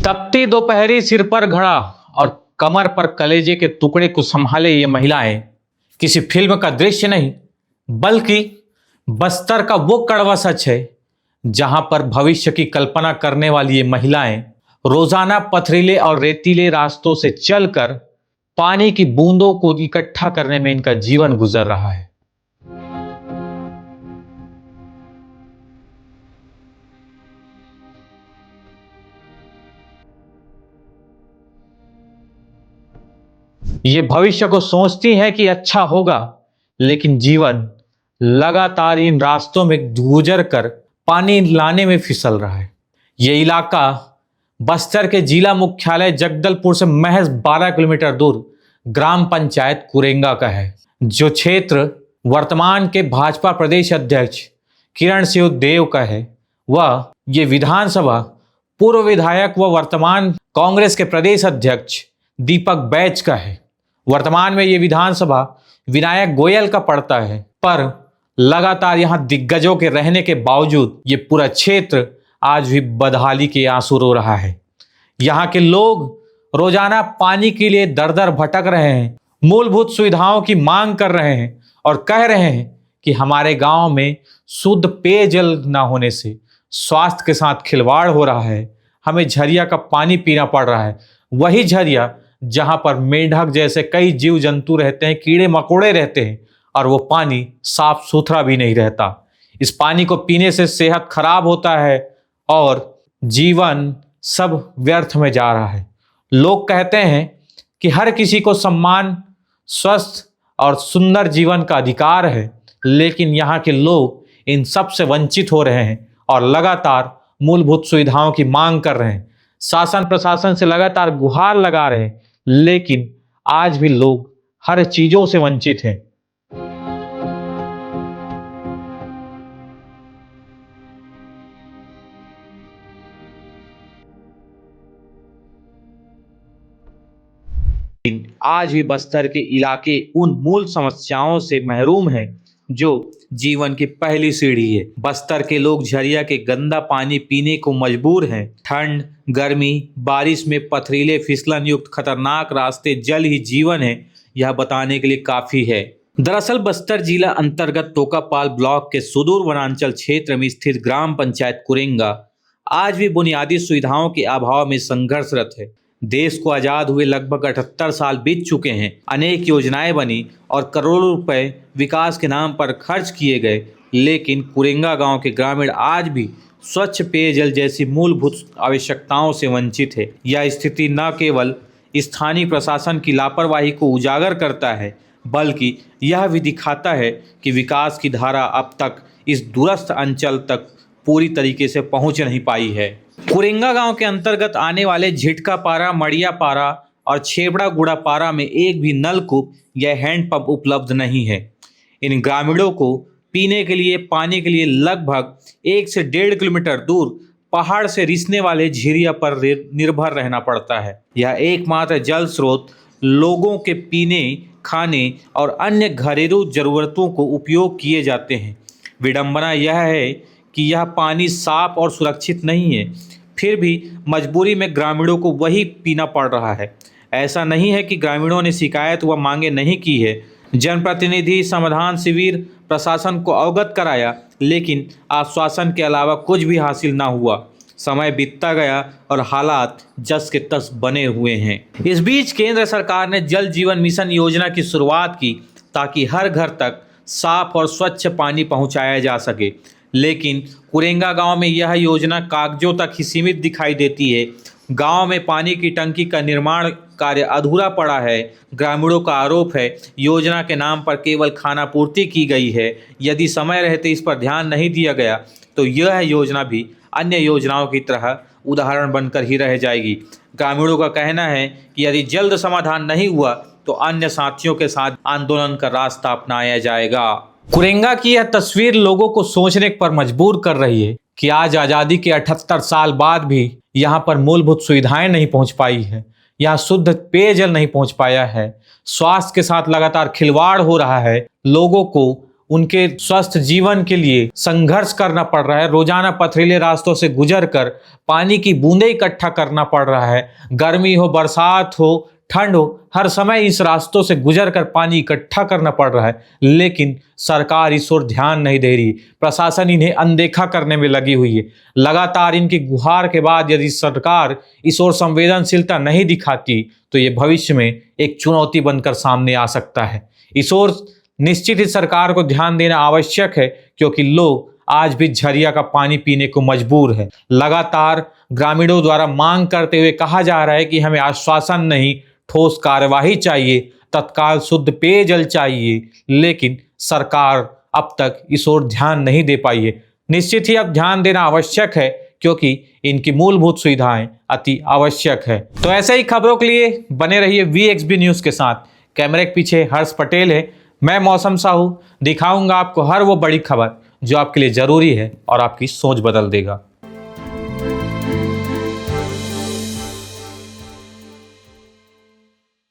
तपती दोपहरी सिर पर घड़ा और कमर पर कलेजे के टुकड़े को संभाले ये महिलाएं किसी फिल्म का दृश्य नहीं, बल्कि बस्तर का वो कड़वा सच है जहां पर भविष्य की कल्पना करने वाली ये महिलाएं रोजाना पथरीले और रेतीले रास्तों से चलकर पानी की बूंदों को इकट्ठा करने में इनका जीवन गुजर रहा है। ये भविष्य को सोचती है कि अच्छा होगा, लेकिन जीवन लगातार इन रास्तों में गुजर कर पानी लाने में फिसल रहा है। ये इलाका बस्तर के जिला मुख्यालय जगदलपुर से महज 12 किलोमीटर दूर ग्राम पंचायत कुरेंगा का है, जो क्षेत्र वर्तमान के भाजपा प्रदेश अध्यक्ष किरण सिंह देव का है। वह ये विधानसभा पूर्व विधायक व वर्तमान कांग्रेस के प्रदेश अध्यक्ष दीपक बैच का है। वर्तमान में ये विधानसभा विनायक गोयल का पड़ता है, पर लगातार यहाँ दिग्गजों के रहने के बावजूद ये पूरा क्षेत्र आज भी बदहाली के आंसू रो रहा है। यहाँ के लोग रोजाना पानी के लिए दर दर भटक रहे हैं, मूलभूत सुविधाओं की मांग कर रहे हैं और कह रहे हैं कि हमारे गांव में शुद्ध पेयजल न होने से स्वास्थ्य के साथ खिलवाड़ हो रहा है। हमें झरिया का पानी पीना पड़ रहा है, वही झरिया जहां पर मेंढक जैसे कई जीव जंतु रहते हैं, कीड़े मकोड़े रहते हैं, और वो पानी साफ सुथरा भी नहीं रहता। इस पानी को पीने से सेहत खराब होता है और जीवन सब व्यर्थ में जा रहा है। लोग कहते हैं कि हर किसी को सम्मान, स्वस्थ और सुंदर जीवन का अधिकार है, लेकिन यहाँ के लोग इन सब से वंचित हो रहे हैं और लगातार मूलभूत सुविधाओं की मांग कर रहे हैं। शासन प्रशासन से लगातार गुहार लगा रहे हैं, लेकिन आज भी लोग हर चीजों से वंचित हैं। आज भी बस्तर के इलाके उन मूल समस्याओं से महरूम हैं जो जीवन की पहली सीढ़ी है। बस्तर के लोग झरिया के गंदा पानी पीने को मजबूर हैं। ठंड, गर्मी, बारिश में पथरीले फिसलन युक्त खतरनाक रास्ते जल ही जीवन है, यह बताने के लिए काफी है। दरअसल बस्तर जिला अंतर्गत टोकापाल ब्लॉक के सुदूर वनांचल क्षेत्र में स्थित ग्राम पंचायत कुरेंगा आज भी बुनियादी सुविधाओं के अभाव में संघर्षरत है। देश को आजाद हुए लगभग 78 साल बीत चुके हैं। अनेक योजनाएं बनी और करोड़ों रुपए विकास के नाम पर खर्च किए गए, लेकिन कुरेंगा गांव के ग्रामीण आज भी स्वच्छ पेयजल जैसी मूलभूत आवश्यकताओं से वंचित है। यह स्थिति न केवल स्थानीय प्रशासन की लापरवाही को उजागर करता है, बल्कि यह भी दिखाता है कि विकास की धारा अब तक इस दूरस्थ अंचल तक पूरी तरीके से पहुंच नहीं पाई है। कुरेंगा गांव के अंतर्गत आने वाले झिटका पारा, मड़िया पारा और छेबड़ा गुड़ा पारा में एक भी नलकूप या हैंडपंप उपलब्ध नहीं है। इन ग्रामीणों को पीने के लिए पानी के लिए लगभग 1 से 1.5 किलोमीटर दूर पहाड़ से रिसने वाले झिरिया पर निर्भर रहना पड़ता है। यह एकमात्र जल स्रोत लोगों के पीने, खाने और अन्य घरेलू जरूरतों को उपयोग किए जाते हैं। विडंबना यह है कि यह पानी साफ और सुरक्षित नहीं है, फिर भी मजबूरी में ग्रामीणों को वही पीना पड़ रहा है। ऐसा नहीं है कि ग्रामीणों ने शिकायत व मांगे नहीं की है। जनप्रतिनिधि, समाधान शिविर, प्रशासन को अवगत कराया, लेकिन आश्वासन के अलावा कुछ भी हासिल ना हुआ। समय बीतता गया और हालात जस के तस बने हुए हैं। इस बीच केंद्र सरकार ने जल जीवन मिशन योजना की शुरुआत की ताकि हर घर तक साफ और स्वच्छ पानी पहुंचाया जा सके, लेकिन कुरेंगा गांव में यह योजना कागजों तक ही सीमित दिखाई देती है। गांव में पानी की टंकी का निर्माण कार्य अधूरा पड़ा है। ग्रामीणों का आरोप है योजना के नाम पर केवल खानापूर्ति की गई है। यदि समय रहते इस पर ध्यान नहीं दिया गया तो यह योजना भी अन्य योजनाओं की तरह उदाहरण बनकर ही रह जाएगी। ग्रामीणों का कहना है कि यदि जल्द समाधान नहीं हुआ तो अन्य साथियों के साथ आंदोलन का रास्ता अपनाया जाएगा। कुरेंगा की यह तस्वीर लोगों को सोचने पर मजबूर कर रही है कि आज आज़ादी के 78 साल बाद भी यहाँ पर मूलभूत सुविधाएं नहीं पहुँच पाई है। यहाँ शुद्ध पेयजल नहीं पहुँच पाया है। स्वास्थ्य के साथ लगातार खिलवाड़ हो रहा है। लोगों को उनके स्वस्थ जीवन के लिए संघर्ष करना पड़ रहा है। रोजाना पथरीले रास्तों से गुजरकर पानी की बूंदें इकट्ठा करना पड़ रहा है। गर्मी हो, बरसात हो, ठंड हो, हर समय इस रास्तों से गुजरकर पानी इकट्ठा करना पड़ रहा है, लेकिन सरकार इस ओर ध्यान नहीं दे रही। प्रशासन इन्हें अनदेखा करने में लगी हुई है। लगातार इनकी गुहार के बाद यदि सरकार इस ओर संवेदनशीलता नहीं दिखाती तो ये भविष्य में एक चुनौती बनकर सामने आ सकता है। इस ओर निश्चित ही सरकार को ध्यान देना आवश्यक है, क्योंकि लोग आज भी झरिया का पानी पीने को मजबूर है। लगातार ग्रामीणों द्वारा मांग करते हुए कहा जा रहा है कि हमें आश्वासन नहीं, ठोस कार्यवाही चाहिए, तत्काल शुद्ध पेयजल चाहिए, लेकिन सरकार अब तक इस ओर ध्यान नहीं दे पाई है। निश्चित ही अब ध्यान देना आवश्यक है, क्योंकि इनकी मूलभूत सुविधाएं अति आवश्यक है। तो ऐसे ही खबरों के लिए बने रहिए VXB न्यूज के साथ। कैमरे के पीछे हर्ष पटेल है, मैं मौसम साहू। दिखाऊंगा आपको हर वो बड़ी खबर जो आपके लिए जरूरी है और आपकी सोच बदल देगा।